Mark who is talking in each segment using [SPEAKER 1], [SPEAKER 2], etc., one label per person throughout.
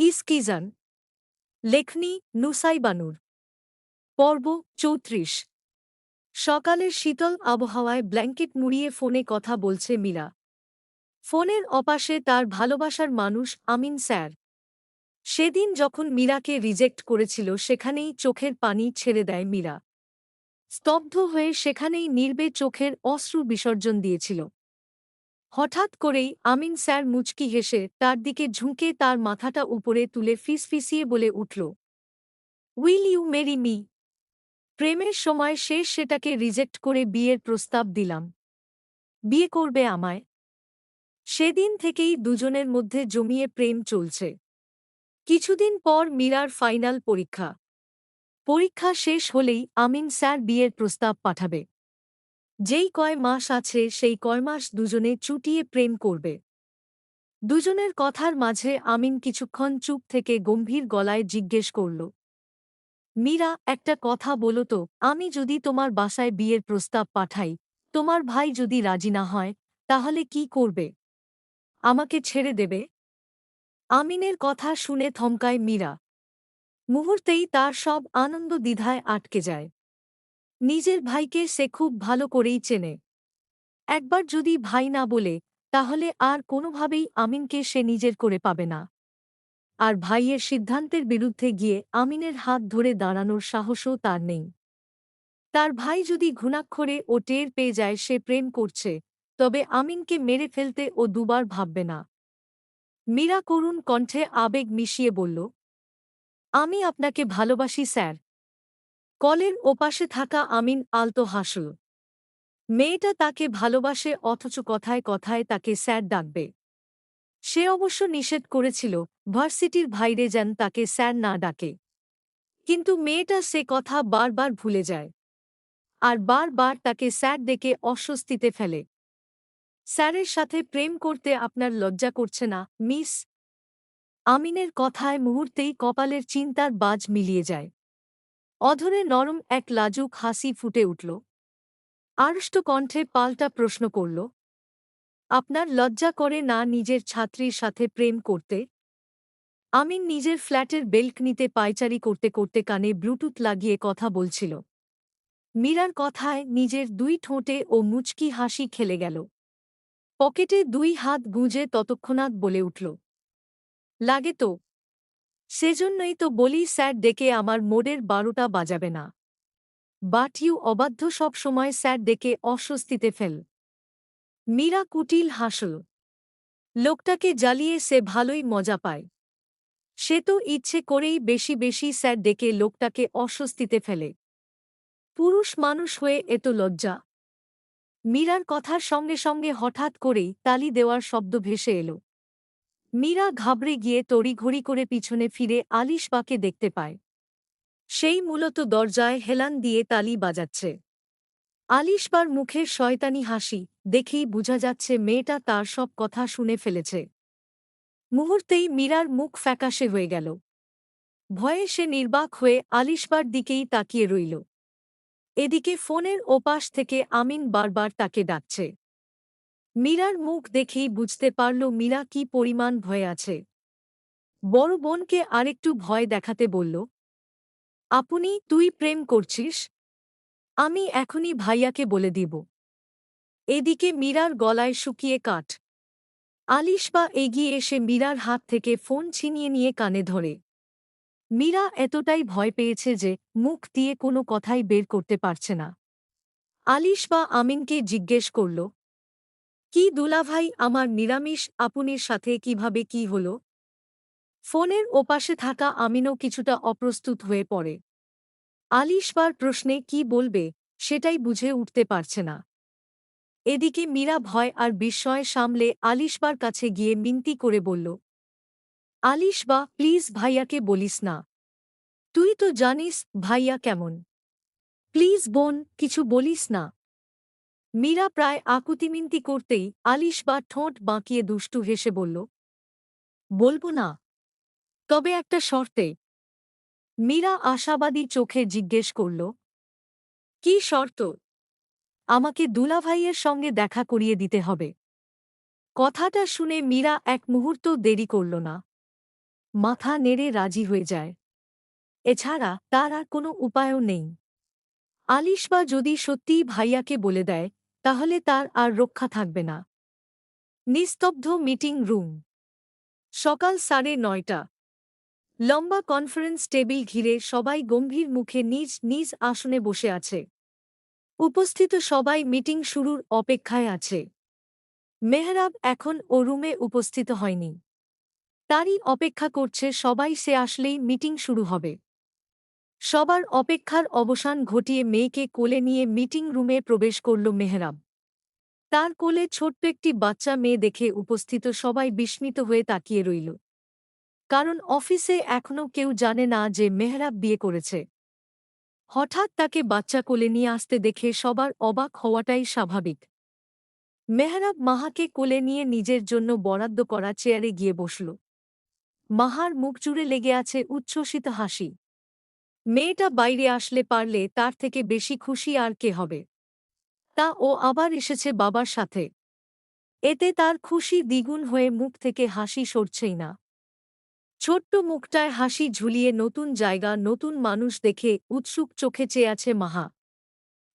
[SPEAKER 1] ইসকিজান লেখনী নুসাইবানুর পর্ব ৩৪ সকালের শীতল আবহাওয়ায় ব্ল্যাঙ্কেট মুড়িয়ে ফোনে কথা বলছে মীরা। ফোনের অপাশে তার ভালোবাসার মানুষ আমিন স্যার। সেদিন যখন মীরাকে রিজেক্ট করেছিল সেখানেই চোখের পানি ছেড়ে দেয় মীরা। স্তব্ধ হয়ে সেখানেই নির্বে চোখের অশ্রু বিসর্জন দিয়েছিল। হঠাৎ করেই আমিন স্যার মুচকি হেসে তার দিকে ঝুঁকে তার মাথাটা উপরে তুলে ফিসফিসিয়ে বলে উঠল, উইল ইউ মেরি মি? প্রেমের সময় শেষ সেটাকে রিজেক্ট করে বিয়ের প্রস্তাব দিলাম। বিয়ে করবে আমায়? সেদিন থেকেই দুজনের মধ্যে জমিয়ে প্রেম চলছে। কিছুদিন পর মীরার ফাইনাল পরীক্ষা। পরীক্ষা শেষ হলেই আমিন স্যার বিয়ের প্রস্তাব পাঠাবে। যেই কয় মাস আছে সেই কয় মাস দুজনে চুটিয়ে প্রেম করবে। দুজনের কথার মাঝে আমিন কিছুক্ষণ চুপ থেকে গম্ভীর গলায় জিজ্ঞেস করল, মীরা, একটা কথা বলো তো, আমি যদি তোমার বাসায় বিয়ের প্রস্তাব পাঠাই, তোমার ভাই যদি রাজি না হয়, তাহলে কি করবে? আমাকে ছেড়ে দেবে? আমিনের কথা শুনে থমকায় মীরা। মুহূর্তেই তার সব আনন্দ দ্বিধায় আটকে যায়। নিজের ভাইকে সে খুব ভালো করেই চেনে। একবার যদি ভাই না বলে, তাহলে আর কোনোভাবেই আমিনকে সে নিজের করে পাবে না। আর ভাইয়ের সিদ্ধান্তের বিরুদ্ধে গিয়ে আমিনের হাত ধরে দাঁড়ানোর সাহসও তার নেই। তার ভাই যদি ঘুণাক্ষরে ও টের পেয়ে যায় সে প্রেম করছে, তবে আমিনকে মেরে ফেলতে ও দুবার ভাববে না। মীরা করুণ কণ্ঠে আবেগ মিশিয়ে বলল, আমি আপনাকে ভালোবাসি স্যার। কলের ওপাশে থাকা আমিন আলতো হাসল। মেয়েটা তাকে ভালোবাসে অথচ কথায় কথায় তাকে স্যার ডাকবে। সে অবশ্য নিষেধ করেছিল ভার্সিটির ভাইরে যেন তাকে স্যার না ডাকে। কিন্তু মেয়েটা সে কথা বারবার ভুলে যায়। আর বারবার তাকে স্যার ডেকে অস্বস্তিতে ফেলে। স্যারের সাথে প্রেম করতে আপনার লজ্জা করছে না, মিস? আমিনের কথায় মুহূর্তেই কপালের চিন্তার বাজ মিলিয়ে যায়। অধরে নরম এক লাজুক হাসি ফুটে উঠল। আড়ষ্ট কণ্ঠে পাল্টা প্রশ্ন করল, আপনার লজ্জা করে না নিজের ছাত্রীর সাথে প্রেম করতে? আমিন নিজের ফ্ল্যাটের বেলকনিতে পায়চারি করতে করতে কানে ব্লুটুথ লাগিয়ে কথা বলছিল। মীরার কথায় নিজের দুই ঠোঁটে ও মুচকি হাসি খেলে গেল। পকেটে দুই হাত গুঁজে ততক্ষণাৎ বলে উঠল, লাগে তো। সেজন্যই তো বলি স্যার ডেকে আমার মোডের 12টা বাজাবে না। বাট ইউ অবাধ্য, সব সময় স্যার ডেকে অস্বস্তিতে ফেল। মীরা কুটিল হাসল। লোকটাকে জ্বালিয়ে সে ভালোই মজা পায়। সে তো ইচ্ছে করেই বেশি বেশি স্যার ডেকে লোকটাকে অস্বস্তিতে ফেলে। পুরুষ মানুষ হয়ে এত লজ্জা! মীরার কথার সঙ্গে সঙ্গে হঠাৎ করেই তালি দেওয়ার শব্দ ভেসে এল। মীরা ঘাবড়ে গিয়ে তড়িঘড়ি করে পিছনে ফিরে আলিশবাকে দেখতে পায়। সেই মূলত দরজায় হেলান দিয়ে তালি বাজাচ্ছে। আলিশবার মুখের শয়তানি হাসি দেখেই বোঝা যাচ্ছে মেয়েটা তার সব কথা শুনে ফেলেছে। মুহূর্তেই মীরার মুখ ফ্যাকাশে হয়ে গেল। ভয়ে সে নির্বাক হয়ে আলিশবার দিকেই তাকিয়ে রইল। এদিকে ফোনের ওপাশ থেকে আমিন বারবার তাকে ডাকছে। মীরার মুখ দেখেই বুঝতে পারল মীরা কি পরিমাণ ভয়ে আছে। বড় বোনকে আরেকটু ভয় দেখাতে বলল, আপনি তুই প্রেম করছিস? আমি এখনই ভাইয়াকে বলে দিব। এদিকে মীরার গলায় শুকিয়ে কাঠ। আলিশবা এগিয়ে এসে মীরার হাত থেকে ফোন ছিনিয়ে নিয়ে কানে ধরে। মীরা এতটাই ভয় পেয়েছে যে মুখ দিয়ে কোনো কথাই বের করতে পারছে না। আলিশবা আমিনকে জিজ্ঞেস করল, কি দুলাভাই, আমার নিরামিষ আপুনির সাথে কিভাবে কি হল? ফোনের ওপাশে থাকা আমিনও কিছুটা অপ্রস্তুত হয়ে পড়ে। আলিশবার প্রশ্নে কি বলবে সেটাই বুঝে উঠতে পারছে না। এদিকে মীরা ভয় আর বিস্ময় সামলে আলিশবার কাছে গিয়ে মিনতি করে বলল, আলিশবা, প্লিজ ভাইয়াকে বলিস না। তুই তো জানিস ভাইয়া কেমন। প্লিজ বোন, কিছু বলিস না। মীরা প্রায় আকুতিমিনতি করতেই আলিশবা ঠোঁট বাঁকিয়ে দুষ্টু হেসে বলল, বলবো না, তবে একটা শর্তে। মীরা আশাবাদী চোখে জিজ্ঞেস করল, কি শর্ত? আমাকে দুলাভাইয়ের সঙ্গে দেখা করিয়ে দিতে হবে। কথাটা শুনে মীরা এক মুহূর্ত দেরি করল না। মাথা নেড়ে রাজি হয়ে যায়। এছাড়া তার আর কোনো উপায়ও নেই। আলিশবা যদি সত্যিই ভাইয়াকে বলে দেয়, তাহলে তার আর রক্ষা থাকবে না। নিস্তব্ধ মিটিং রুম। সকাল 9:30। লম্বা কনফারেন্স টেবিল ঘিরে সবাই গম্ভীর মুখে নিজ নিজ আসনে বসে আছে। উপস্থিত সবাই মিটিং শুরুর অপেক্ষায় আছে। মেহরাব এখন ও রুমে উপস্থিত হয়নি। তারই অপেক্ষা করছে সবাই, সে আসলেই মিটিং শুরু হবে। সবার অপেক্ষার অবসান ঘটিয়ে মেয়েকে কোলে নিয়ে মিটিং রুমে প্রবেশ করল মেহরাব। তার কোলে ছোট্ট একটি বাচ্চা মেয়ে দেখে উপস্থিত সবাই বিস্মিত হয়ে তাকিয়ে রইল। কারণ অফিসে এখনও কেউ জানে না যে মেহরাব বিয়ে করেছে। হঠাৎ তাকে বাচ্চা কোলে নিয়ে আসতে দেখে সবার অবাক হওয়াটাই স্বাভাবিক। মেহরাব মাহাকে কোলে নিয়ে নিজের জন্য বরাদ্দ করা চেয়ারে গিয়ে বসল। মাহার মুখ জুড়ে লেগে আছে উচ্ছ্বসিত হাসি। মেয়েটা বাইরে আসলে পারলে তার থেকে বেশি খুশি আর কে হবে। তা ও আবার এসেছে বাবার সাথে। এতে তার খুশি দ্বিগুণ হয়ে মুখ থেকে হাসি সরছেই না। ছোট্ট মুখটায় হাসি ঝুলিয়ে নতুন জায়গা, নতুন মানুষ দেখে উৎসুক চোখে চেয়ে আছে মাহা।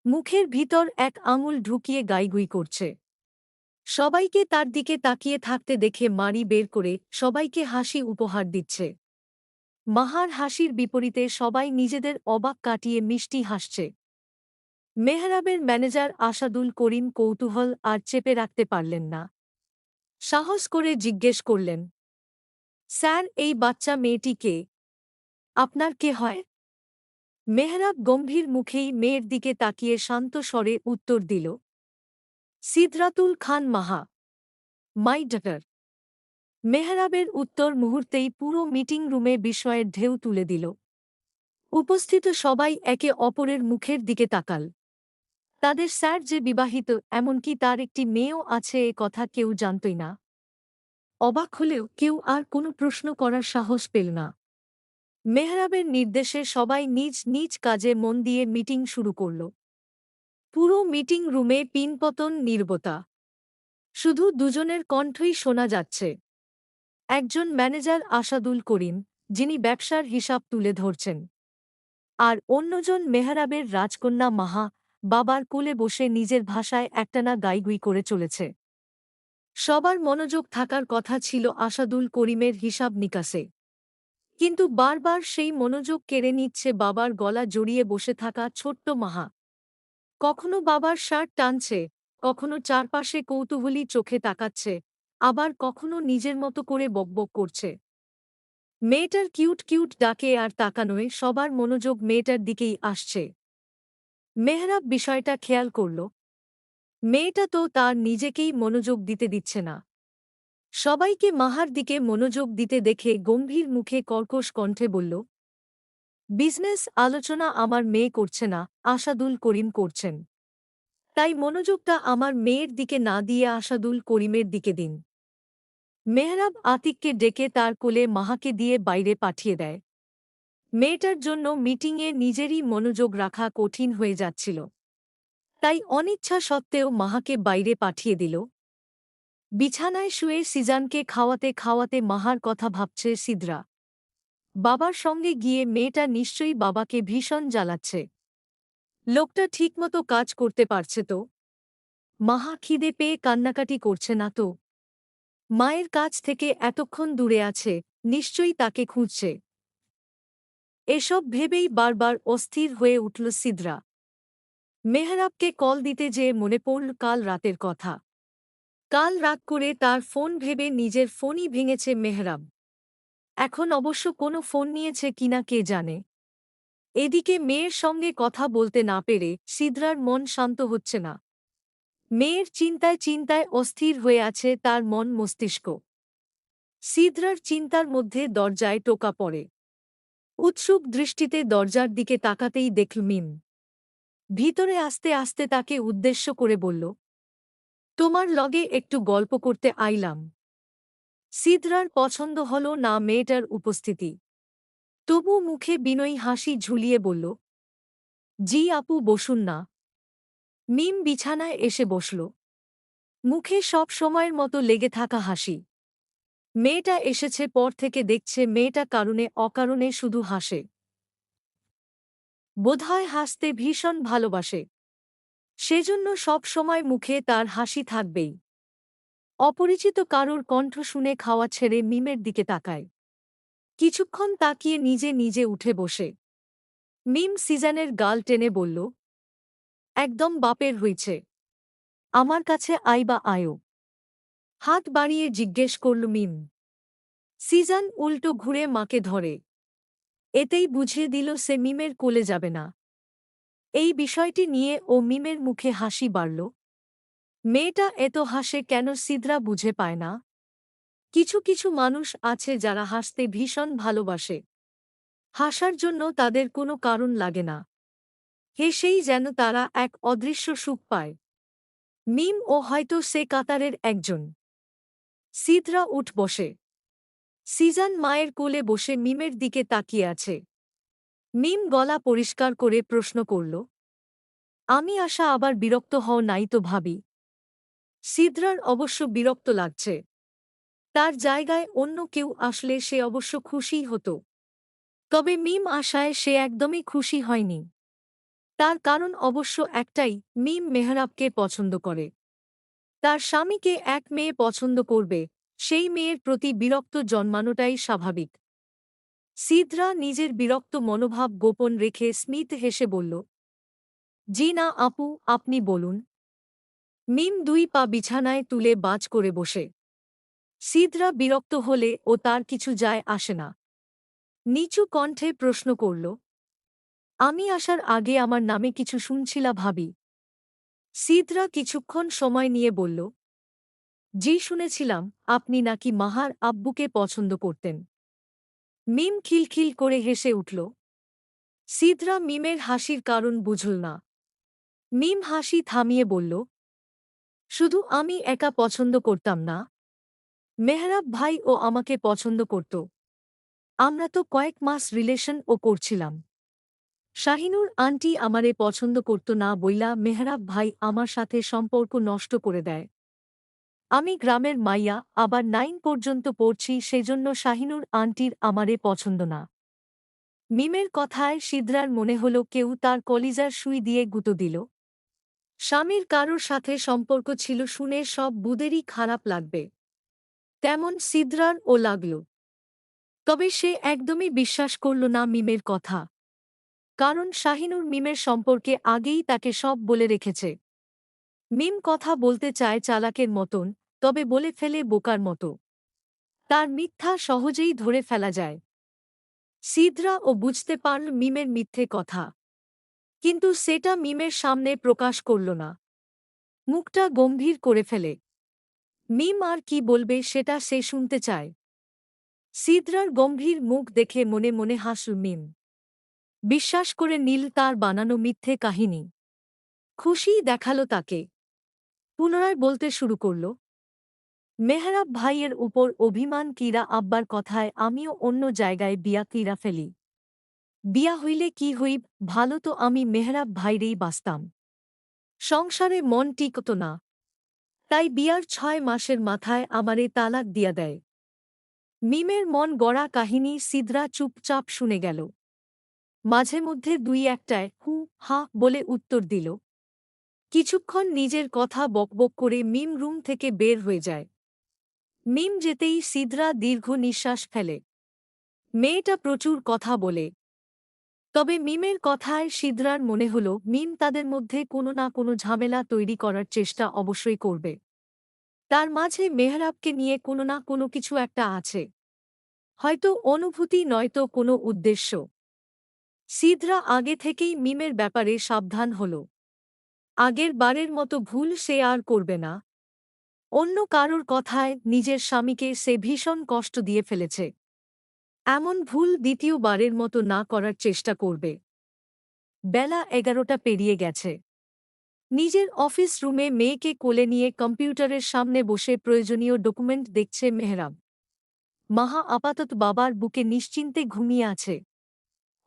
[SPEAKER 1] মুখের ভিতর এক আঙুল ঢুকিয়ে গাইগুই করছে। সবাইকে তার দিকে তাকিয়ে থাকতে দেখে মাড়ি বের করে সবাইকে হাসি উপহার দিচ্ছে। মাহার হাসির বিপরীতে সবাই নিজেদের অবাক কাটিয়ে মিষ্টি হাসছে। মেহরাবের ম্যানেজার আসাদুল করিম কৌতূহল আর চেপে রাখতে পারলেন না। সাহস করে জিজ্ঞেস করলেন, স্যার, এই বাচ্চা মেয়েটি কে? আপনার কে হয়? মেহরাব গম্ভীর মুখেই মেয়ের দিকে তাকিয়ে শান্ত স্বরে উত্তর দিল, সিদরাতুল খান মাহা, মাই ডটার। মেহরাবের উত্তর মুহূর্তেই পুরো মিটিং রুমে বিস্ময়ের ঢেউ তুলে দিল। উপস্থিত সবাই একে অপরের মুখের দিকে তাকাল। তাদের স্যার যে বিবাহিত, এমনকি তার একটি মেয়েও আছে, এ কথা কেউ জানতই না। অবাক হলেও কেউ আর কোনো প্রশ্ন করার সাহস পেল না। মেহরাবের নির্দেশে সবাই নিজ নিজ কাজে মন দিয়ে মিটিং শুরু করল। পুরো মিটিং রুমে পিনপতন নীরবতা। শুধু দুজনের কণ্ঠই শোনা যাচ্ছে। একজন ম্যানেজার আসাদুল করিম, যিনি ব্যবসার হিসাব তুলে ধরছেন, আর অন্যজন মেহরাবের রাজকন্যা মাহা, বাবার কোলে বসে নিজের ভাষায় একটানা গাইগুই করে চলেছে। সবার মনোযোগ থাকার কথা ছিল আসাদুল করিমের হিসাব নিকাশে। কিন্তু বারবার সেই মনোযোগ কেড়ে নিচ্ছে বাবার গলা জড়িয়ে বসে থাকা ছোট্ট মাহা। কখনো বাবার শার্ট টানছে, কখনো চারপাশে কৌতূহলী চোখে তাকাচ্ছে, আবার কখনো নিজের মতো করে বকবক করছে। মেয়েটার কিউট কিউট ডাকে আর তাকানোয় সবার মনোযোগ মেয়েটার দিকেই আসছে। মেহরাব বিষয়টা খেয়াল করল। মেয়েটা তো তার নিজেকেই মনোযোগ দিতে দিচ্ছে না। সবাইকে মাহার দিকে মনোযোগ দিতে দেখে গম্ভীর মুখে কর্কশ কণ্ঠে বলল, বিজনেস আলোচনা আমার মেয়ে করছে না, আসাদুল করিম করছেন। তাই মনোযোগটা আমার মেয়ের দিকে না দিয়ে আসাদুল করিমের দিকে দিন। মেহরাব আতিককে ডেকে তার কোলে মাহাকে দিয়ে বাইরে পাঠিয়ে দেয়। মেয়েটার জন্য মিটিংয়ে নিজেরই মনোযোগ রাখা কঠিন হয়ে যাচ্ছিল। তাই অনিচ্ছা সত্ত্বেও মাহাকে বাইরে পাঠিয়ে দিল। বিছানায় শুয়ে সিজানকে খাওয়াতে খাওয়াতে মাহার কথা ভাবছে সিদরা। বাবার সঙ্গে গিয়ে মেয়েটা নিশ্চয়ই বাবাকে ভীষণ জ্বালাচ্ছে। লোকটা ঠিকমতো কাজ করতে পারছে তো? মাহা খিদে পেয়ে কান্নাকাটি করছে না তো? মায়ের কাছ থেকে এতক্ষণ দূরে আছে, নিশ্চয়ই তাকে খুঁজছে। এসব ভেবেই বারবার অস্থির হয়ে উঠল সিদরা। মেহরাবকে কল দিতে যেয়ে মনে পড়ল কাল রাতের কথা। কাল রাত করে তার ফোন ভেবে নিজের ফোনই ভেঙেছে মেহরাব। এখন অবশ্য কোনো ফোন নিয়েছে কিনা কে জানে। এদিকে মেয়ের সঙ্গে কথা বলতে না পেরে সিদরার মন শান্ত হচ্ছে না। মেয়ের চিন্তায় চিন্তায় অস্থির হয়ে আছে তার মন মস্তিষ্ক। সিদরার চিন্তার মধ্যে দরজায় টোকা পড়ে। উৎসুক দৃষ্টিতে দরজার দিকে তাকাতেই দেখল মিম। ভিতরে আসতে আসতে তাকে উদ্দেশ্য করে বলল, তোমার লগে একটু গল্প করতে আইলাম। সিদরার পছন্দ হল না মেয়েটার উপস্থিতি। তবু মুখে বিনয়ী হাসি ঝুলিয়ে বলল, জি আপু, বসুন না। মিম বিছানায় এসে বসল। মুখে সব সময়ের মতো লেগে থাকা হাসি। মেয়েটা এসেছে পর থেকে দেখছে মেয়েটা কারণে অকারণে শুধু হাসে। বোধহয় হাসতে ভীষণ ভালোবাসে। সেজন্য সব সময় মুখে তার হাসি থাকবেই। অপরিচিত কারোর কণ্ঠ শুনে খাওয়া ছেড়ে মিমের দিকে তাকায়। কিছুক্ষণ তাকিয়ে নিজে নিজে উঠে বসে। মিম সিজানের গাল টেনে বলল, একদম বাপের হইছে। আমার কাছে আইবা আয়ো। হাত বাড়িয়ে জিজ্ঞেস করল মিম। সিজান উল্টো ঘুরে মাকে ধরে। এতেই বুঝিয়ে দিল সে মিমের কোলে যাবে না। এই বিষয়টি নিয়ে ও মিমের মুখে হাসি বাড়ল। মেয়েটা এত হাসে কেন সিদরা বুঝে পায় না। কিছু কিছু মানুষ আছে যারা হাসতে ভীষণ ভালোবাসে। হাসার জন্য তাদের কোনো কারণ লাগে না। হেসেই যেন তারা এক অদৃশ্য সুখ পায়। মিম ও হয়তো সে কাতারের একজন। সিদরা উঠ বসে। সিজান মায়ের কোলে বসে মিমের দিকে তাকিয়ে আছে। মিম গলা পরিষ্কার করে প্রশ্ন করল, আমি আশা আবার বিরক্ত হও নাই তো ভাবি? সিদরার অবশ্য বিরক্ত লাগছে। তার জায়গায় অন্য কেউ আসলে সে অবশ্য খুশিই হতো। তবে মিম আশায় সে একদমই খুশি হয়নি। তার কারণ অবশ্য একটাই, মিম মেহরাবকে পছন্দ করে। তার স্বামীকে এক মেয়ে পছন্দ করবে, সেই মেয়ের প্রতি বিরক্ত জন্মানোটাই স্বাভাবিক। সিদরা নিজের বিরক্ত মনোভাব গোপন রেখে স্মিত হেসে বলল, জি না আপু, আপনি বলুন। মিম দুই পা বিছানায় তুলে বাজ করে বসে। সিদরা বিরক্ত হলে ও তার কিছু যায় আসে না। নিচু কণ্ঠে প্রশ্ন করল, আমি আসার আগে আমার নামে কিছু শুনছিলা ভাবি? সিদরা কিছুক্ষণ সময় নিয়ে বলল, জি শুনেছিলাম, আপনি নাকি মাহার আব্বুকে পছন্দ করতেন। মিম খিলখিল করে হেসে উঠল। সিদরা মিমের হাসির কারণ বুঝল না। মিম হাসি থামিয়ে বলল, শুধু আমি একা পছন্দ করতাম না, মেহরাব ভাই ও আমাকে পছন্দ করত। আমরা তো কয়েক মাস রিলেশন ও করছিলাম। শাহিনুর আন্টি আমারে পছন্দ করত না বইলা মেহরাব ভাই আমার সাথে সম্পর্ক নষ্ট করে দেয়। আমি গ্রামের মাইয়া, আবার 9 পর্যন্ত পড়ছি, সেজন্য শাহিনুর আন্টির আমারে পছন্দ না। মিমের কথায় সিদরার মনে হল কেউ তার কলিজার সুই দিয়ে গুঁতো দিল। স্বামীর কারোর সাথে সম্পর্ক ছিল শুনে সব বুদেরই খারাপ লাগবে, তেমন সিদরার ও লাগল। তবে সে একদমই বিশ্বাস করল না মিমের কথা। কারণ শাহিনুর মিমের সম্পর্কে আগেই তাকে সব বলে রেখেছে। মিম কথা বলতে চায় চালাকের মতন, তবে বলে ফেলে বোকার মতো। তার মিথ্যা সহজেই ধরে ফেলা যায়। সিদরা ও বুঝতে পারল মিমের মিথ্যে কথা, কিন্তু সেটা মিমের সামনে প্রকাশ করল না। মুখটা গম্ভীর করে ফেলে। মিম আর কি বলবে সেটা সে শুনতে চায়। সিদরার গম্ভীর মুখ দেখে মনে মনে হাসল মিম। বিশ্বাস করে নীল তার বানানো মিথ্যে কাহিনী। খুশিই দেখালো তাকে। পুনরায় বলতে শুরু করল, মেহরাব ভাইয়ের উপর অভিমান কিরা আব্বার কথায় আমিও অন্য জায়গায় বিয়া কিরা ফেলি। বিয়া হইলে কি হইব, ভালো তো আমি মেহরাব ভাইরেই বাসতাম। সংসারে মন টিকত না, তাই বিয়ার 6 মাসের মাথায় আমারে তালাক দিয়া দেয়। মিমের মন গড়া কাহিনী সিদরা চুপচাপ শুনে গেল। মাঝে মধ্যে দুই একটায় হু হা বলে উত্তর দিল। কিছুক্ষণ নিজের কথা বকবক করে মিম রুম থেকে বের হয়ে যায়। মিম যেতেই সিদরা দীর্ঘ নিঃশ্বাস ফেলে। মেয়েটা প্রচুর কথা বলে। তবে মিমের কথায় সিদরার মনে হল মিম তাদের মধ্যে কোনো না কোনো ঝামেলা তৈরি করার চেষ্টা অবশ্যই করবে। তার মাঝে মেহরাবকে নিয়ে কোনো না কোনো কিছু একটা আছে। হয়তো অনুভূতি নয়তো কোনো উদ্দেশ্য। সিদরা আগে থেকেই মিমের ব্যাপারে সাবধান হল। আগের বারের মতো ভুল সে আর করবে না। অন্য কারোর কথায় নিজের স্বামীকে সে ভীষণ কষ্ট দিয়ে ফেলেছে। এমন ভুল দ্বিতীয়বারের মতো না করার চেষ্টা করবে। বেলা 11টা পেরিয়ে গেছে। নিজের অফিস রুমে মেয়েকে কোলে নিয়ে কম্পিউটারের সামনে বসে প্রয়োজনীয় ডকুমেন্ট দেখছে মেহরাব। মাহা আপাতত বাবার বুকে নিশ্চিন্তে ঘুমিয়ে আছে।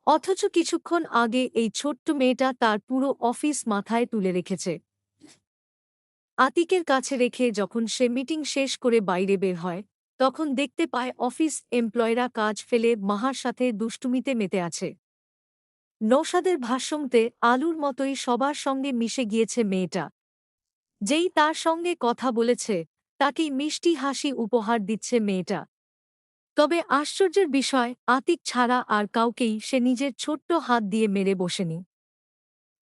[SPEAKER 1] অথচ কিছুক্ষণ আগে এই ছোট্ট মেয়েটা তার পুরো অফিস মাথায় তুলে রেখেছে। আতিকের কাছে রেখে যখন সে মিটিং শেষ করে বাইরে বের হয়, তখন দেখতে পায় অফিস এমপ্লয়িরা কাজ ফেলে মাহার সাথে দুষ্টুমিতে মেতে আছে। নৌশাদের ভাষ্যমতে আলুর মতোই সবার সঙ্গে মিশে গিয়েছে মেয়েটা। যেই তার সঙ্গে কথা বলেছে তাকেই মিষ্টি হাসি উপহার দিচ্ছে মেয়েটা। তবে আশ্চর্যের বিষয়, আতিক ছাড়া আর কাউকেই সে নিজের ছোট্ট হাত দিয়ে মেরে বসেনি।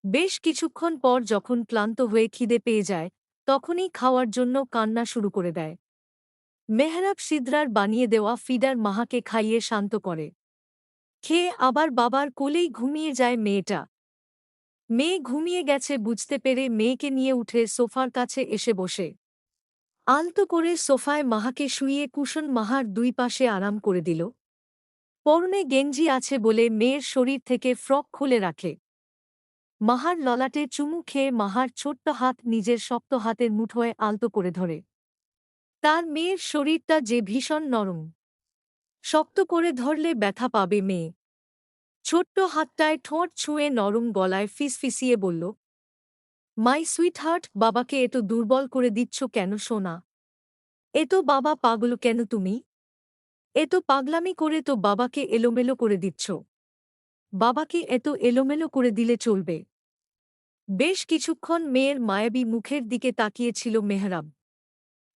[SPEAKER 1] বেশ কিছুক্ষণ পর যখন ক্লান্ত হয়ে খিদে পেয়ে যায়, তখনই খাওয়ার জন্য কান্না শুরু করে দেয়। মেহরাব সিদ্রার বানিয়ে দেওয়া ফিডার মাহাকে খাইয়ে শান্ত করে। খেয়ে আবার বাবার কোলেই ঘুমিয়ে যায় মেয়েটা। মেয়ে ঘুমিয়ে গেছে বুঝতে পেরে মেয়েকে নিয়ে উঠে সোফার কাছে এসে বসে। আলতো করে সোফায় মাহাকে শুইয়ে কুশন মাহার দুই পাশে আরাম করে দিল। পরনে গেঞ্জি আছে বলে মেয়ের শরীর থেকে ফ্রক খুলে রাখে। মাহার ললাটে চুমু খেয়ে মাহার ছোট্ট হাত নিজের শক্ত হাতের মুঠোয় আলতো করে ধরে। তার মেয়ের শরীরটা যে ভীষণ নরম, শক্ত করে ধরলে ব্যথা পাবে মেয়ে। ছোট্ট হাতটায় ঠোঁট ছুঁয়ে নরম গলায় ফিসফিসিয়ে বলল, মাই সুইটহার্ট, বাবাকে এত দুর্বল করে দিচ্ছ কেন সোনা? এত বাবা পাগল কেন তুমি? এত পাগলামি করে তো বাবাকে এলোমেলো করে দিচ্ছ। বাবাকে এত এলোমেলো করে দিলে চলবে? বেশ কিছুক্ষণ মেয়ের মায়াবী মুখের দিকে তাকিয়েছিল মেহরাব।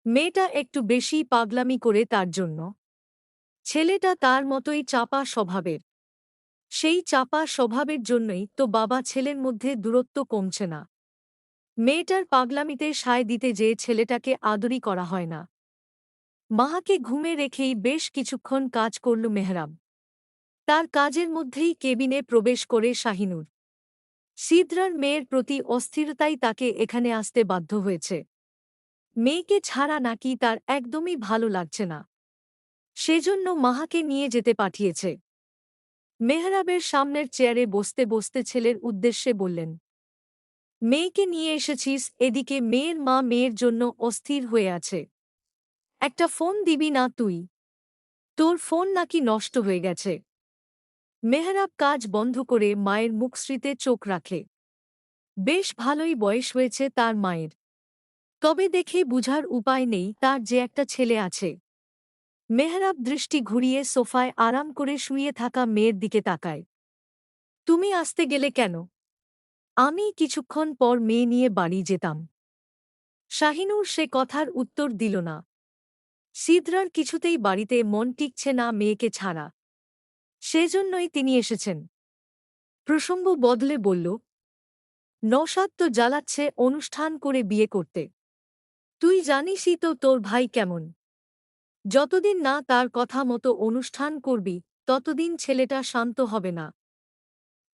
[SPEAKER 1] মেয়েটা একটু বেশিই পাগলামি করে তার জন্য। ছেলেটা তার মতোই চাপা স্বভাবের। সেই চাপা স্বভাবের জন্যই তো বাবা ছেলের মধ্যে দূরত্ব কমছে না। মেয়েটার পাগলামিতে সায় দিতে যেয়ে ছেলেটাকে আদরই করা হয় না। মাহাকে ঘুমে রেখেই বেশ কিছুক্ষণ কাজ করল মেহরাব। তার কাজের মধ্যেই কেবিনে প্রবেশ করে শাহিনুর। সিদ্রার মেয়ের প্রতি অস্থিরতাই তাকে এখানে আসতে বাধ্য হয়েছে। মেয়েকে ছাড়া নাকি তার একদমই ভালো লাগছে না, সেজন্য মাহাকে নিয়ে যেতে পাঠিয়েছে। মেহরাবের সামনের চেয়ারে বসতে বসতে ছেলের উদ্দেশ্যে বললেন, মেয়েকে নিয়ে এসেছিস এদিকে, মেয়ের মা মেয়ের জন্য অস্থির হয়ে আছে। একটা ফোন দিবি না তুই? তোর ফোন নাকি নষ্ট হয়ে গেছে? মেহরাব কাজ বন্ধ করে মায়ের মুখশ্রীতে চোখ রাখে। বেশ ভালোই বয়স হয়েছে তার মায়ের, তবে দেখে বুঝার উপায় নেই তার যে একটা ছেলে আছে। মেহরাব দৃষ্টি ঘুরিয়ে সোফায় আরাম করে শুয়ে থাকা মেয়ের দিকে তাকায়। তুমি আসতে গেলে কেন? আমি কিছুক্ষণ পর মেয়ে নিয়ে বাড়ি যেতাম। শাহিনুর সে কথার উত্তর দিল না। সিদ্রার কিছুতেই বাড়িতে মন টিকছে না মেয়েকে ছাড়া, সেজন্যই তিনি এসেছেন। প্রসঙ্গ বদলে বলল, নওশাদ তো জ্বালাচ্ছে অনুষ্ঠান করে বিয়ে করতে। তুই জানিসই তো তোর ভাই কেমন। যতদিন না তার কথা মতো অনুষ্ঠান করবি ততদিন ছেলেটা শান্ত হবে না।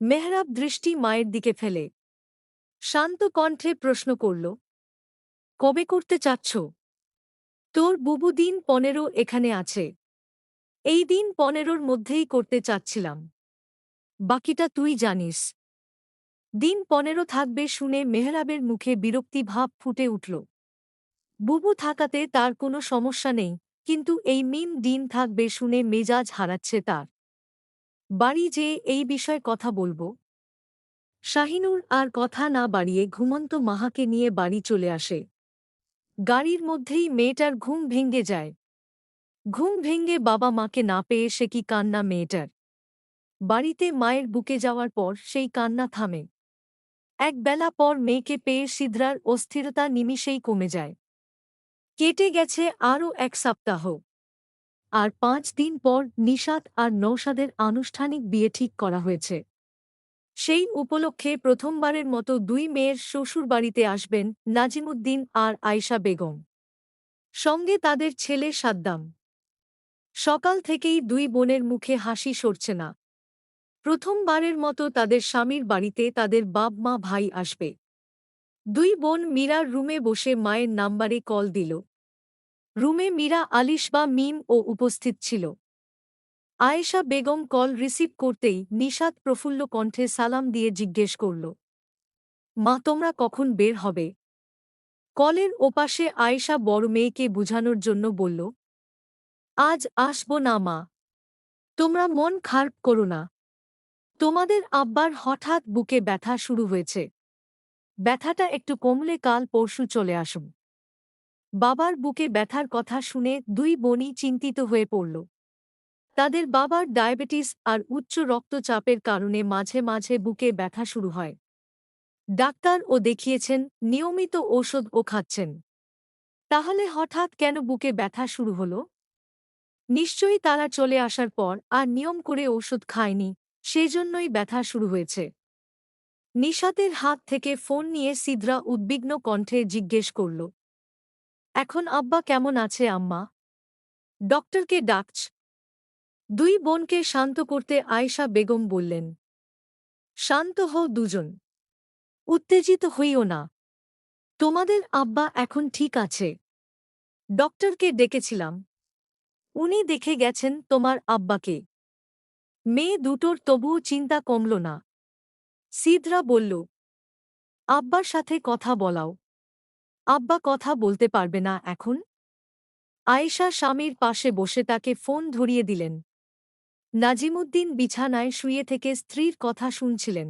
[SPEAKER 1] মেহরাব দৃষ্টি মায়ের দিকে ফেলে শান্ত কণ্ঠে প্রশ্ন করল, কবে করতে চাচ্ছ? তোর বুবু দিন 15 এখানে আছে, এই দিন 15-র মধ্যেই করতে চাচ্ছিলাম। বাকিটা তুই জানিস। দিন 15 থাকবে শুনে মেহরাবের মুখে বিরক্তি ভাব ফুটে উঠল। বুবু থাকাতে তার কোনো সমস্যা নেই, কিন্তু এই দিন থাকবে শুনে মেজাজ হারাচ্ছে তার। বাড়ি যেয়ে এই বিষয়ে কথা বলবো। শাহিনুর আর কথা না বাড়িয়ে ঘুমন্ত মাহাকে নিয়ে বাড়ি চলে আসে। গাড়ির মধ্যেই মেয়েটার ঘুম ভেঙে যায়। ঘুম ভেঙে বাবা মাকে না পেয়ে সে কি কান্না মেয়েটার। বাড়িতে মায়ের বুকে যাওয়ার পর সেই কান্না থামে। এক বেলা পর মেয়েকে পেয়ে সিদ্রার অস্থিরতা নিমিষেই কমে যায়। কেটে গেছে আরও 1 সপ্তাহ। আর 5 দিন পর নিশাত আর নওশাদের আনুষ্ঠানিক বিয়ে ঠিক করা হয়েছে। সেই উপলক্ষে প্রথমবারের মতো 2 মেয়ের শ্বশুরবাড়িতে আসবেন নাজিমুদ্দিন আর আয়শা বেগম। সঙ্গে তাদের ছেলে সাদ্দাম। সকাল থেকেই 2 বোনের মুখে হাসি সরছে না। প্রথমবারের মতো তাদের স্বামীর বাড়িতে তাদের বাপ মা ভাই আসবে। 2 বোন মীরার রুমে বসে মায়ের নাম্বারে কল দিল। রুমে মীরা, আলিশ বা মিম ও উপস্থিত ছিল। আয়েশা বেগম কল রিসিভ করতেই নিশাত প্রফুল্ল কণ্ঠে সালাম দিয়ে জিজ্ঞেস করল, মা তোমরা কখন বের হবে? কলের ওপাশে আয়েশা বড় মেয়েকে বুঝানোর জন্য বলল, আজ আসব না মা, তোমরা মন খারাপ করো না। তোমাদের আব্বার হঠাৎ বুকে ব্যথা শুরু হয়েছে, ব্যথাটা একটু কমলে কাল পরশু চলে আসুন। বাবার বুকে ব্যথার কথা শুনে দুই বোনই চিন্তিত হয়ে পড়ল। তাদের বাবার ডায়াবেটিস আর উচ্চ রক্তচাপের কারণে মাঝে মাঝে বুকে ব্যথা শুরু হয়। ডাক্তারও দেখিয়েছেন, নিয়মিত ঔষধও খাচ্ছেন। তাহলে হঠাৎ কেন বুকে ব্যথা শুরু হলো? নিশ্চয়ই তারা চলে আসার পর আর নিয়ম করে ঔষধ খায়নি, সেজন্যই ব্যথা শুরু হয়েছে। নিশাতের হাত থেকে ফোন নিয়ে সিদ্রা উদ্বিগ্ন কণ্ঠে জিজ্ঞেস করল, এখন আব্বা কেমন আছে আম্মা? ডক্টরকে ডাকছ? দুই বোনকে শান্ত করতে আয়েশা বেগম বললেন, শান্ত হও দুজন, উত্তেজিত হইও না। তোমাদের আব্বা এখন ঠিক আছে। ডক্টরকে ডেকেছিলাম, উনি দেখে গেছেন তোমার আব্বাকে। মেয়ে দুটোর তবুও চিন্তা কমল না। সিদরা বলল, আব্বার সাথে কথা বলাও। আব্বা কথা বলতে পারবে না এখন? আয়েশা স্বামীর পাশে বসে তাকে ফোন ধরিয়ে দিলেন। নাজিমুদ্দিন বিছানায় শুয়ে থেকে স্ত্রীর কথা শুনছিলেন।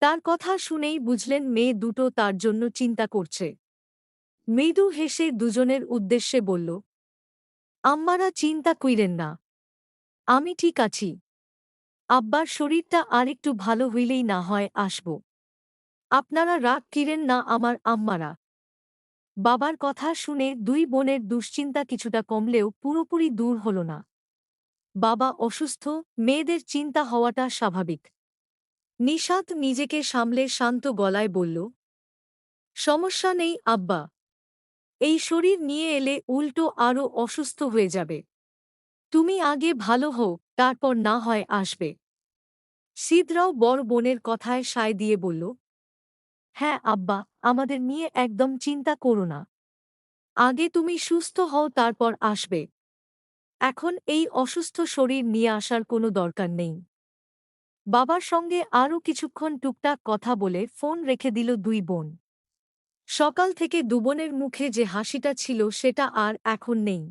[SPEAKER 1] তার কথা শুনেই বুঝলেন মেয়ে দুটো তার জন্য চিন্তা করছে। মৃদু হেসে দুজনের উদ্দেশ্যে বলল, আম্মারা চিন্তা কইরেন না, আমি ঠিক আছি। আব্বার শরীরটা আরেকটু ভালো হইলেই না হয় আসব। আপনারা রাগ কিরেন না আমার আম্মারা। বাবার কথা শুনে দুই বোনের দুশ্চিন্তা কিছুটা কমলেও পুরোপুরি দূর হল না। বাবা অসুস্থ, মেয়েদের চিন্তা হওয়াটা স্বাভাবিক। নিশাত নিজেকে সামলে শান্ত গলায় বলল, সমস্যা নেই আব্বা, এই শরীর নিয়ে এলে উল্টো আরও অসুস্থ হয়ে যাবে। তুমি আগে ভালো হও, তারপর না হয় আসবে। সিদরাও বড় বোনের কথায় সায় দিয়ে বলল, হ্যাঁ আব্বা, আমাদের নিয়ে একদম চিন্তা করো না। আগে তুমি সুস্থ হও, তারপর আসবে। এখন এই অসুস্থ শরীর নিয়ে আসার কোনো দরকার নেই। বাবার সঙ্গে আরও কিছুক্ষণ টুকটাক কথা বলে ফোন রেখে দিল দুই বোন। সকাল থেকে দুবোনের মুখে যে হাসিটা ছিল সেটা আর এখন নেই।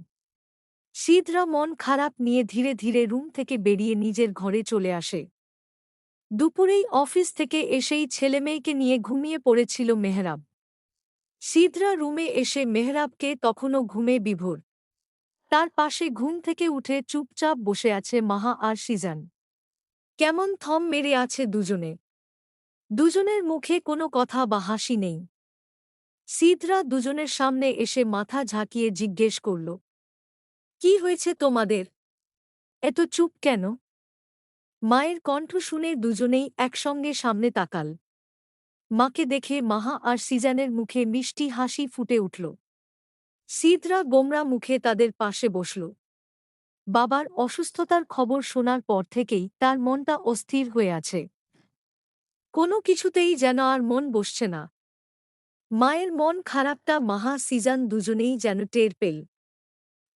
[SPEAKER 1] সিদরা মন খারাপ নিয়ে ধীরে ধীরে রুম থেকে বেরিয়ে নিজের ঘরে চলে আসে। দুপুরেই অফিস থেকে এসেই ছেলেমেয়েকে নিয়ে ঘুমিয়ে পড়েছিল মেহরাব। সিদরা রুমে এসে মেহরাবকে তখনও ঘুমে বিভোর। তার পাশে ঘুম থেকে উঠে চুপচাপ বসে আছে মাহা আর সিজান। কেমন থম মেরে আছে দুজনে। দুজনের মুখে কোনো কথা বা হাসি নেই। সিদরা দুজনের সামনে এসে মাথা ঝাঁকিয়ে জিজ্ঞেস করল, কি হয়েছে তোমাদের? এত চুপ কেন? মায়ের কণ্ঠ শুনে দুজনেই একসঙ্গে সামনে তাকাল। মাকে দেখে মাহা আর সিজানের মুখে মিষ্টি হাসি ফুটে উঠল। সিদরা গোমরা মুখে তাদের পাশে বসল। বাবার অসুস্থতার খবর শোনার পর থেকেই তার মনটা অস্থির হয়ে আছে। কোনো কিছুতেই যেন আর মন বসছে না। মায়ের মন খারাপটা মাহা সিজান দুজনেই যেন টের পেল।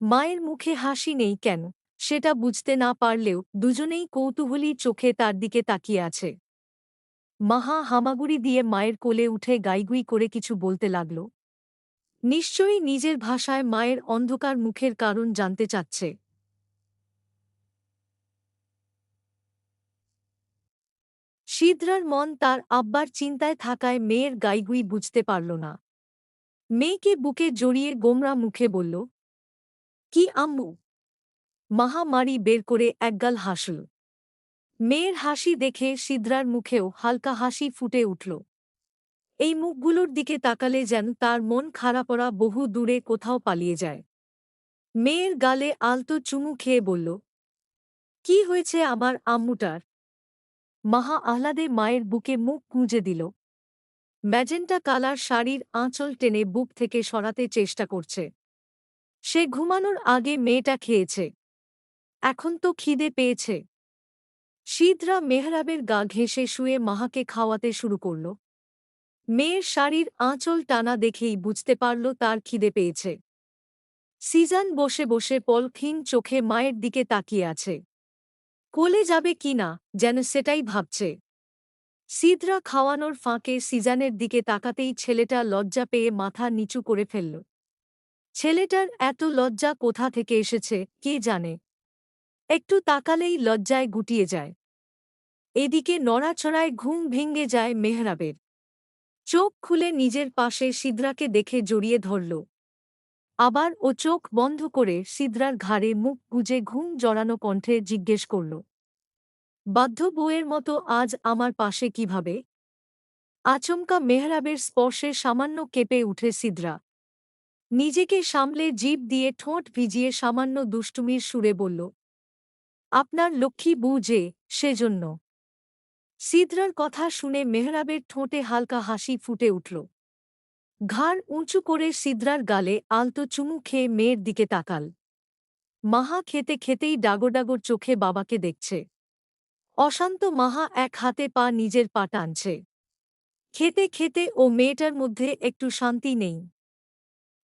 [SPEAKER 1] মায়ের মুখে হাসি নেই কেন সেটা বুঝতে না পারলেও দুজনেই কৌতূহলী চোখে তার দিকে তাকিয়ে আছে। মাহা হামাগুড়ি দিয়ে মায়ের কোলে উঠে গাইগুই করে কিছু বলতে লাগল। নিশ্চয়ই নিজের ভাষায় মায়ের অন্ধকার মুখের কারণ জানতে চাচ্ছে। সিদরার মন তার আব্বার চিন্তায় থাকায় মেয়ের গাইগুই বুঝতে পারল না। মেয়েকে বুকে জড়িয়ে গোমরা মুখে বলল, কি আম্মু? মাহা মারি বের করে একগাল হাসল। মেয়ের হাসি দেখে সিদরার মুখেও হালকা হাসি ফুটে উঠল। এই মুখগুলোর দিকে তাকালে যেন তার মন খারাপরা বহু দূরে কোথাও পালিয়ে যায়। মেয়ের গালে আলতো চুমু খেয়ে বলল, কি হয়েছে আমার আম্মুটার? মাহা আহ্লাদে মায়ের বুকে মুখ গুঁজে দিল। ম্যাজেন্টা কালার শাড়ির আঁচল টেনে বুক থেকে সরাতে চেষ্টা করছে। সে ঘুমানোর আগে মেয়েটা খেয়েছে, এখন তো খিদে পেয়েছে। সিদরা মেহরাবের গা ঘেঁষে শুয়ে মাহাকে খাওয়াতে শুরু করল। মেয়ের শাড়ির আঁচল টানা দেখেই বুঝতে পারল তার খিদে পেয়েছে। সিজান বসে বসে পলক্ষীন চোখে মায়ের দিকে তাকিয়ে আছে। কোলে যাবে কিনা যেন সেটাই ভাবছে। সিদরা খাওয়ানোর ফাঁকে সিজানের দিকে তাকাতেই ছেলেটা লজ্জা পেয়ে মাথা নিচু করে ফেলল। ছেলেটার এত লজ্জা কোথা থেকে এসেছে কে জানে। একটু তাকালেই লজ্জায় গুটিয়ে যায়। এদিকে নড়াচড়ায় ঘুম ভেঙে যায় মেহরাবের। চোখ খুলে নিজের পাশে সিদরাকে দেখে জড়িয়ে ধরল। আবার ও চোখ বন্ধ করে সিদ্রার ঘাড়ে মুখ গুজে ঘুম জড়ানো কণ্ঠে জিজ্ঞেস করল, বাধ্য বউয়ের মতো আজ আমার পাশে কিভাবে? আচমকা মেহরাবের স্পর্শে সামান্য কেঁপে উঠে সিদ্রা। নিজেকে সামলে জিভ দিয়ে ঠোঁট ভিজিয়ে সামান্য দুষ্টুমির সুরে বলল, আপনার লক্ষ্মী বউ যে, সেজন্য। সিদ্রার কথা শুনে মেহরাবের ঠোঁটে হালকা হাসি ফুটে উঠল। ঘাড় উঁচু করে সিদ্রার গালে আলতো চুমু খেয়ে মেয়ের দিকে তাকাল। মাহা খেতে খেতেই ডাগর ডাগর চোখে বাবাকে দেখছে। অশান্ত মাহা এক হাতে পা নিজের পা টানছে। খেতে খেতে ও মেয়েটার মধ্যে একটু শান্তি নেই।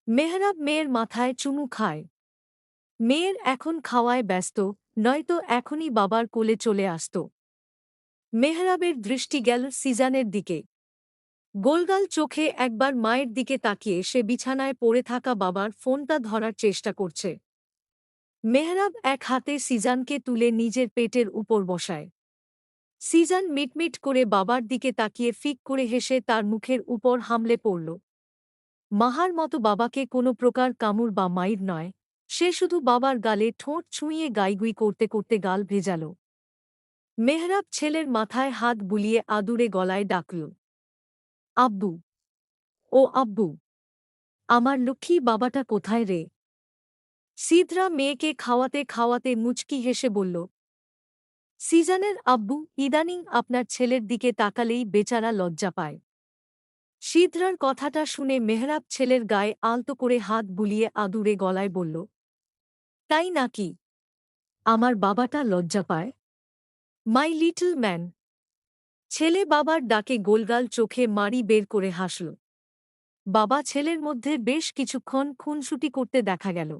[SPEAKER 1] মেহরাব মেয়ের মাথায় চুমু খায়। মেয়ের এখন খাওয়ায় ব্যস্ত, নয়তো এখনই বাবার কোলে চলে আসত। মেহরাবের দৃষ্টি গেল সিজানের দিকে। গোলগাল চোখে একবার মায়ের দিকে তাকিয়ে সে বিছানায় পড়ে থাকা বাবার ফোনটা ধরার চেষ্টা করছে। মেহরাব এক হাতে সিজানকে তুলে নিজের পেটের উপর বসায়। সিজান মিটমিট করে বাবার দিকে তাকিয়ে ফিক করে হেসে তার মুখের উপর হামলে পড়ল। মাহার মতো বাবাকে কোনো প্রকার কামড় বা মাইর নয়, সে শুধু বাবার গালে ঠোঁট ছুঁইয়ে গাইগুই করতে করতে গাল ভেজাল। মেহরাব ছেলের মাথায় হাত বুলিয়ে আদুরে গলায় ডাকল, আব্বু, ও আব্বু, আমার লক্ষ্মী বাবাটা কোথায় রে? সিদরা মেয়েকে খাওয়াতে খাওয়াতে মুচকি হেসে বলল, সিজানের আব্বু ইদানিং আপনার ছেলের দিকে তাকালেই বেচারা লজ্জা পায়। সিদরার কথাটা শুনে মেহরাব ছেলের গায়ে আলতো করে হাত বুলিয়ে আদুরে গলায় বলল, তাই নাকি? আমার বাবাটা লজ্জা পায়? My little man. ছেলে বাবার ডাকে গোলগাল চোখে মারি বের করে হাসল। বাবা ছেলের মধ্যে বেশ কিছুক্ষণ খুনসুটি করতে দেখা গেল।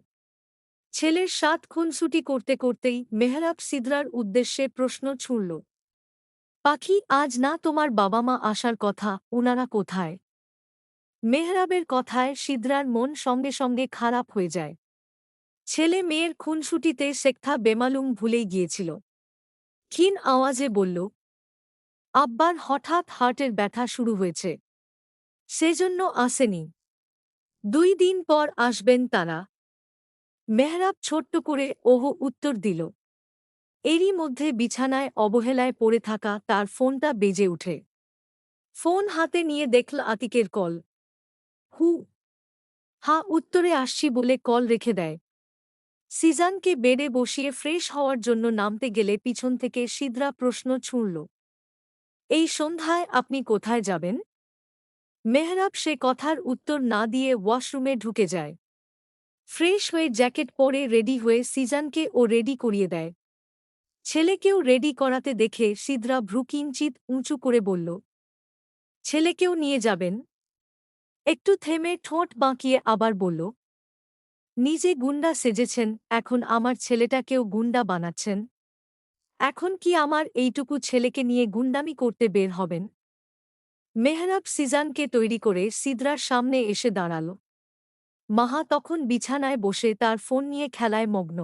[SPEAKER 1] ছেলের সাথ খুনসুটি করতে করতেই মেহরাব সিদরার উদ্দেশ্যে প্রশ্ন ছুঁড়ল, পাখি, আজ না তোমার বাবা মা আসার কথা, ওনারা কোথায়? মেহরাবের কথায় সিদরার মন সঙ্গে সঙ্গে খারাপ হয়ে যায়। ছেলে মেয়ের খুনসুটিতে সেক্থা বেমালুম ভুলেই গিয়েছিল। ক্ষীণ আওয়াজে বলল, আব্বার হঠাৎ হার্টের ব্যথা শুরু হয়েছে, সেজন্য আসেনি। 2 দিন পর আসবেন তারা। মেহরাব ছোট্ট করে ওহ উত্তর দিল। এরই মধ্যে বিছানায় অবহেলায় পড়ে থাকা তার ফোনটা বেজে উঠে। ফোন হাতে নিয়ে দেখল আতিকের কল। হু হা উত্তরে আসছি বলে কল রেখে দেয়। সিজানকে বেডে বসিয়ে ফ্রেশ হওয়ার জন্য নামতে গেলে পিছন থেকে সিদরা প্রশ্ন ছুঁড়ল, এই সন্ধ্যায় আপনি কোথায় যাবেন? মেহরাব সে কথার উত্তর না দিয়ে ওয়াশরুমে ঢুকে যায়। ফ্রেশ হয়ে জ্যাকেট পরে রেডি হয়ে সিজানকে ও রেডি করিয়ে দেয়। ছেলেকেও রেডি করাতে দেখে সিদরা ভ্রু কিঞ্চিৎ উঁচু করে বলল, ছেলেকেও নিয়ে যাবেন? একটু থেমে ঠোঁট বাঁকিয়ে আবার বলল, নিজে গুন্ডা সেজেছেন, এখন আমার ছেলেটাকেও গুন্ডা বানাচ্ছেন। এখন কি আমার এইটুকু ছেলেকে নিয়ে গুন্ডামি করতে বের হবেন? মেহরাব সিজানকে তৈরি করে সিদরার সামনে এসে দাঁড়াল। মাহা তখন বিছানায় বসে তার ফোন নিয়ে খেলায় মগ্ন।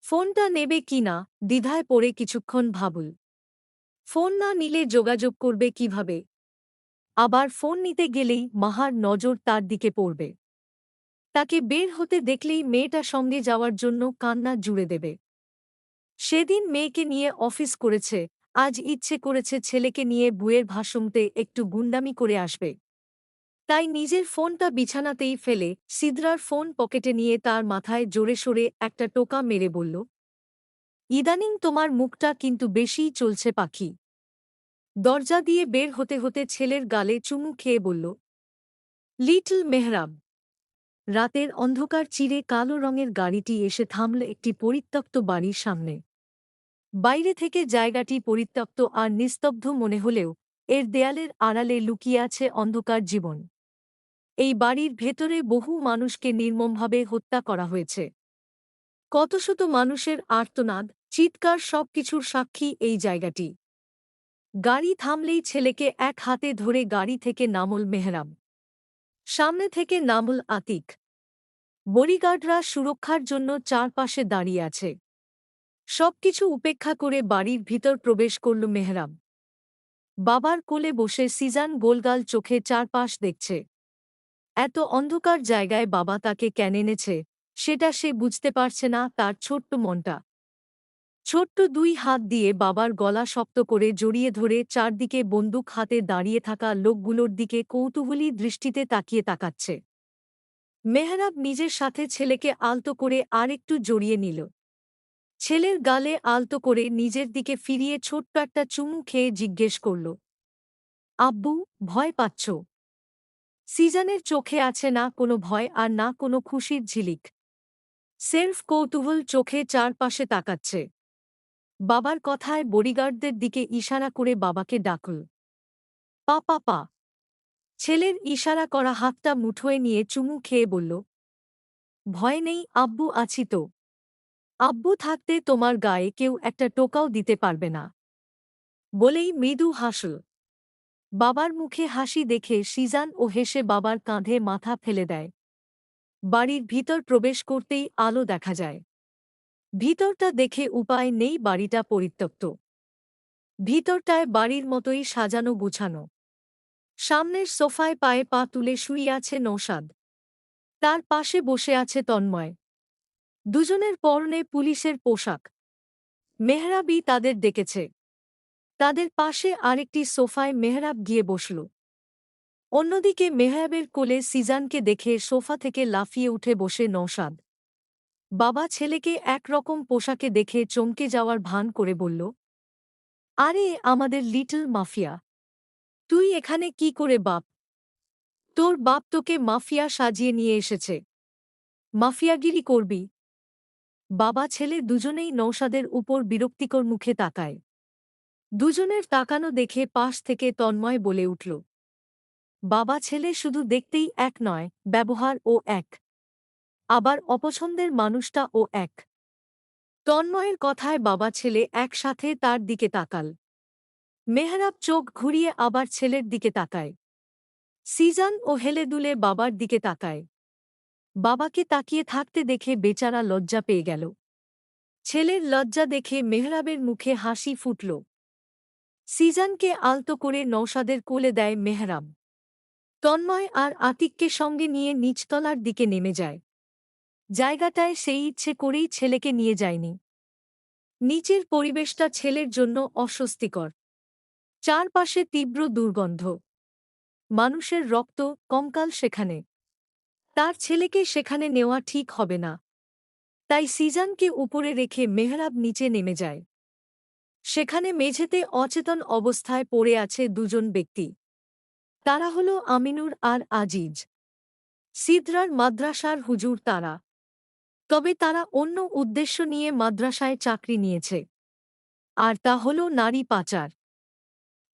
[SPEAKER 1] ফোনটা নেবে কিনা দ্বিধায় পড়ে কিছুক্ষণ ভাবল। ফোন না নিলে যোগাযোগ করবে কিভাবে? আবার ফোন নিতে গেলেই মাহার নজর তার দিকে পড়বে। তাকে বের হতে দেখলেই মেয়েটা সঙ্গে যাওয়ার জন্য কান্না জুড়ে দেবে। সেদিন মেয়েকে নিয়ে অফিস করেছে, আজ ইচ্ছে করেছে ছেলেকে নিয়ে বুয়ের ভাষণতে একটু গুন্ডামি করে আসবে। তাই নিজের ফোনটা বিছানাতেই ফেলে সিদরার ফোন পকেটে নিয়ে তার মাথায় জোরে সোরে একটা টোকা মেরে বলল, ইদানিং তোমার মুখটা কিন্তু বেশিই চলছে পাখি। দরজা দিয়ে বের হতে হতে ছেলের গালে চুমু খেয়ে বলল, লিটল মেহরাব। রাতের অন্ধকার চিরে কালো রঙের গাড়িটি এসে থামল একটি পরিত্যক্ত বাড়ির সামনে। বাইরে থেকে জায়গাটি পরিত্যক্ত আর নিস্তব্ধ মনে হলেও এর দেয়ালের আড়ালে লুকিয়ে আছে অন্ধকার জীবন। এই বাড়ির ভেতরে বহু মানুষকে নির্মমভাবে হত্যা করা হয়েছে। কত শত মানুষের আর্তনাদ, চিৎকার সবকিছুর সাক্ষী এই জায়গাটি। গাড়ি থামলেই ছেলেকে এক হাতে ধরে গাড়ি থেকে নামল মেহরাব। সামনে থেকে নামল আতিক। বডিগার্ডরা সুরক্ষার জন্য চারপাশে দাঁড়িয়ে আছে। সবকিছু উপেক্ষা করে বাড়ির ভিতর প্রবেশ করল মেহরাব। বাবার কোলে বসে সিজান গোলগাল চোখে চারপাশ দেখছে। এত অন্ধকার জায়গায় বাবা তাকে কেন এনেছে সেটা সে বুঝতে পারছে না। তার ছোট্ট মনটা ছোট্ট দুই হাত দিয়ে বাবার গলা শক্ত করে জড়িয়ে ধরে চারদিকে বন্দুক হাতে দাঁড়িয়ে থাকা লোকগুলোর দিকে কৌতূহলী দৃষ্টিতে তাকাচ্ছে। মেহরাব নিজের সাথে ছেলেকে আলতো করে আরেকটু জড়িয়ে নিল। ছেলের গালে আলতো করে নিজের দিকে ফিরিয়ে ছোট্ট একটা চুমু খেয়ে জিজ্ঞেস করল, আব্বু, ভয় পাচ্ছ? সিজানের চোখে আছে না কোনো ভয় আর না কোনো খুশির ঝিলিক। সেলফ কৌতূহল চোখে চারপাশে তাকাচ্ছে। বাবার কথায় বডিগার্ডদের দিকে ইশারা করে বাবাকে ডাকল। পা পা পা। ছেলের ইশারা করা হাতটা মুঠোয় নিয়ে চুমু খেয়ে বলল, ভয় নেই আব্বু, আছি তো। আব্বু থাকতে তোমার গায়ে কেউ একটা টোকাও দিতে পারবে না। বলেই মৃদু হাসল। বাবার মুখে হাসি দেখে সিজান ও হেসে বাবার কাঁধে মাথা ফেলে দেয়। বাড়ির ভিতর প্রবেশ করতেই আলো দেখা যায়। ভিতরটা দেখে উপায় নেই, বাড়িটা পরিত্যক্ত। ভিতরটায় বাড়ির মতোই সাজানো গুছানো। সামনের সোফায় পায়ে পা তুলে শুয়ে আছে নৌশাদ। তার পাশে বসে আছে তন্ময়। দুজনের পরনে পুলিশের পোশাক। মেহরাবই তাদের ডেকেছে। তাদের পাশে আরেকটি সোফায় মেহরাব গিয়ে বসল। অন্যদিকে মেহরাবের কোলে সিজানকে দেখে সোফা থেকে লাফিয়ে উঠে বসে নৌশাদ। বাবা ছেলেকে একরকম পোশাকে দেখে চমকে যাওয়ার ভান করে বলল, আরে আমাদের লিটল মাফিয়া, তুই এখানে কি করে বাপ? তোর বাপ তোকে মাফিয়া সাজিয়ে নিয়ে এসেছে, মাফিয়াগিরি করবি? বাবা ছেলে দুজনেই নৌশাদের উপর বিরক্তিকর মুখে তাকায়। দুজনের তাকানো দেখে পাশ থেকে তন্ময় বলে উঠল, বাবা ছেলে শুধু দেখতেই এক নয়, ব্যবহারও এক। আবার অপছন্দের মানুষটাও এক। তন্ময়ের কথায় বাবা ছেলে একসাথে তার দিকে তাকাল। মেহরাব চোখ ঘুরিয়ে আবার ছেলের দিকে তাকায়। সিজান ও হেলে দুলে বাবার দিকে তাকায়। বাবাকে তাকিয়ে থাকতে দেখে বেচারা লজ্জা পেয়ে গেল। ছেলের লজ্জা দেখে মেহরাবের মুখে হাসি ফুটল। সিজানকে আলতো করে নৌশাদের কোলে দেয় মেহরাব। তন্ময় আর আতিককে সঙ্গে নিয়ে নিচতলার দিকে নেমে যায়। জায়গাটায় সেই ইচ্ছে করেই ছেলেকে নিয়ে যায়নি। নিচের পরিবেশটা ছেলের জন্য অস্বস্তিকর। চারপাশে তীব্র দুর্গন্ধ। মানুষের রক্ত, কঙ্কাল সেখানে। তার ছেলেকে সেখানে নেওয়া ঠিক হবে না। তাই সিজানকে উপরে রেখে মেহরাব নিচে নেমে যায়। সেখানে মেঝেতে অচেতন অবস্থায় পড়ে আছে দুজন ব্যক্তি। তারা হল আমিনুর আর আজিজ, সিদরার মাদ্রাসার হুজুর তারা। তবে তারা অন্য উদ্দেশ্য নিয়ে মাদ্রাসায় চাকরি নিয়েছে। আর তা হল নারী পাচার।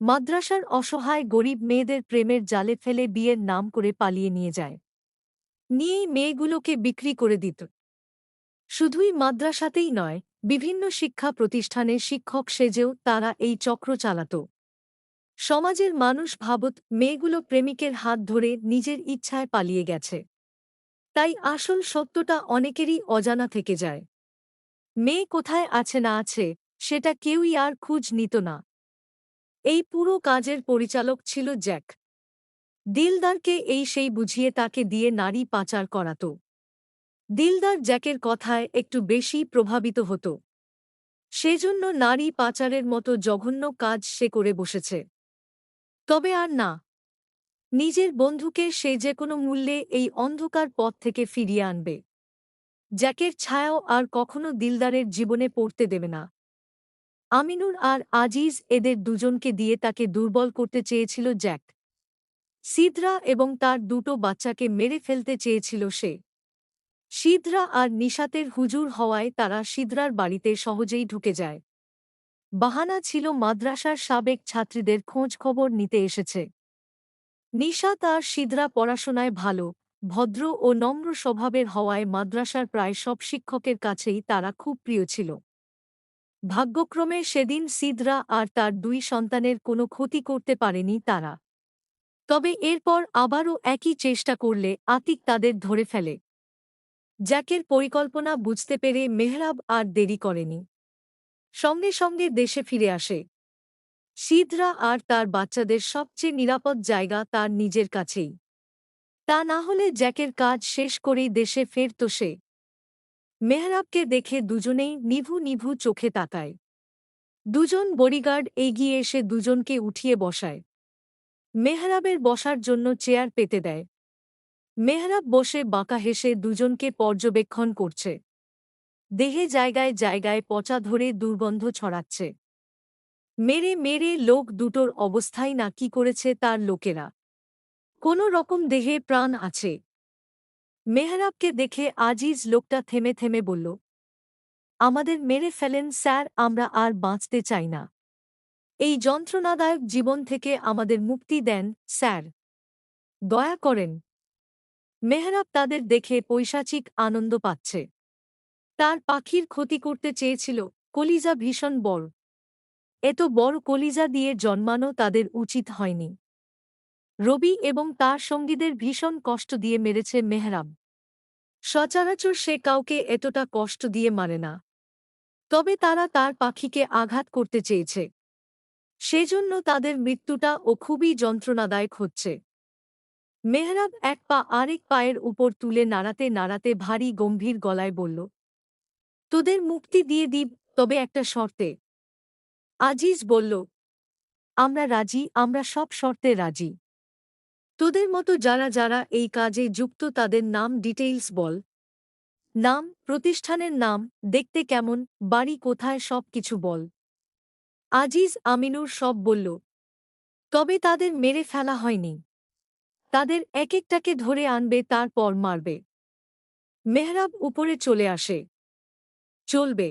[SPEAKER 1] মাদ্রাসার অসহায় গরিব মেয়েদের প্রেমের জালে ফেলে বিয়ের নাম করে পালিয়ে নিয়ে যায়। নিয়েই মেয়েগুলোকে বিক্রি করে দিত। শুধুই মাদ্রাসাতেই নয়, বিভিন্ন শিক্ষা প্রতিষ্ঠানে শিক্ষক সেজেও তারা এই চক্র চালাত। সমাজের মানুষ ভাবত মেয়েগুলো প্রেমিকের হাত ধরে নিজের ইচ্ছায় পালিয়ে গেছে। তাই আসল সত্যটা অনেকেরই অজানা থেকে যায়। মেয়ে কোথায় আছে না আছে সেটা কেউই আর খোঁজ নিত না। এই পুরো কাজের পরিচালক ছিল জ্যাক। দিলদারকে সেই বুঝিয়ে তাকে দিয়ে নারী পাচার করাত। দিলদার জ্যাকের কথায় একটু বেশি প্রভাবিত হতো। সেজন্য নারী পাচারের মতো জঘন্য কাজ সে করে বসেছে। তবে আর না। নিজের বন্ধুকে সে যে কোনো মূল্যে এই অন্ধকার পথ থেকে ফিরিয়ে আনবে। জ্যাকের ছায়াও আর কখনো দিলদারের জীবনে পড়তে দেবে না। আমিনুর আর আজিজ এদের দুজনকে দিয়ে তাকে দুর্বল করতে চেয়েছিল জ্যাক। সিদরা এবং তার দুটো বাচ্চাকে মেরে ফেলতে চেয়েছিল সে। সিদরা আর নিশাতের হুজুর হওয়ায় তারা সিদরার বাড়িতে সহজেই ঢুকে যায়। বাহানা ছিল মাদ্রাসার সাবেক ছাত্রীদের খোঁজ খবর নিতে এসেছে। নিশাত আর সিদরা পড়াশোনায় ভালো, ভদ্র ও নম্র স্বভাবের হওয়ায় মাদ্রাসার প্রায় সব শিক্ষকের কাছেই তারা খুব প্রিয় ছিল। ভাগ্যক্রমে সেদিন সিদরা আর তার দুই সন্তানের কোনো ক্ষতি করতে পারেনি তারা। তবে এরপর আবারও একই চেষ্টা করলে আতিক তাদের ধরে ফেলে। জ্যাকের পরিকল্পনা বুঝতে পেরে মেহরাব আর দেরি করেনি। সঙ্গে সঙ্গে দেশে ফিরে আসে। সিদরা আর তার বাচ্চাদের সবচেয়ে নিরাপদ জায়গা তার নিজের কাছেই। তা না হলে জ্যাকের কাজ শেষ করেই দেশে ফেরত সে। মেহরাবকে দেখে দুজনেই নিভু নিভু চোখে তাকায়। দুজন বডিগার্ড এগিয়ে এসে দুজনকে উঠিয়ে বসায়। মেহরাবের বসার জন্য চেয়ার পেতে দেয়। মেহরাব বসে বাঁকা হেসে দুজনকে পর্যবেক্ষণ করছে। দেহে জায়গায় জায়গায় পচা ধরে দুর্গন্ধ ছড়াচ্ছে। মেরে মেরে লোক দুটোর অবস্থাই না কি করেছে তার লোকেরা। কোনো রকম দেহে প্রাণ আছে। মেহরাবকে দেখে আজিজ লোকটা থেমে থেমে বলল, আমাদের মেরে ফেলেন স্যার, আমরা আর বাঁচতে চাই না। এই যন্ত্রণাদায়ক জীবন থেকে আমাদের মুক্তি দেন স্যার, দয়া করেন। মেহরাব তাদের দেখে পৈশাচিক আনন্দ পাচ্ছে। তার পাখির ক্ষতি করতে চেয়েছিল, কলিজা ভীষণ বড়। এত বড় কলিজা দিয়ে জন্মানো তাদের উচিত হয়নি। রবি এবং তার সঙ্গীদের ভীষণ কষ্ট দিয়ে মেরেছে মেহরাব। সচরাচর সে কাউকে এতটা কষ্ট দিয়ে মারে না। তবে তারা তার পাখিকে আঘাত করতে চেয়েছে। সেজন্য তাদের মৃত্যুটা ও খুবই যন্ত্রণাদায়ক হচ্ছে। মেহরাব এক পা আরেক পায়ের উপর তুলে নাড়াতে নাড়াতে ভারী গম্ভীর গলায় বলল, তোদের মুক্তি দিয়ে দিব, তবে একটা শর্তে। আজিজ বলল, আমরা রাজি, আমরা সব শর্তে রাজি। তোদের মতো যারা যারা এই কাজে যুক্ত তাদের নাম ডিটেইলস বল। নাম, প্রতিষ্ঠানের নাম, দেখতে কেমন, বাড়ি কোথায় সব কিছু বল। আজিজ আমিনুর সব বলল। তবে তাদের মেরে ফেলা হয়নি। তাদের এক একটাকে ধরে আনবে, তারপর মারবে। মেহরাব উপরে চলে আসে। চলবে।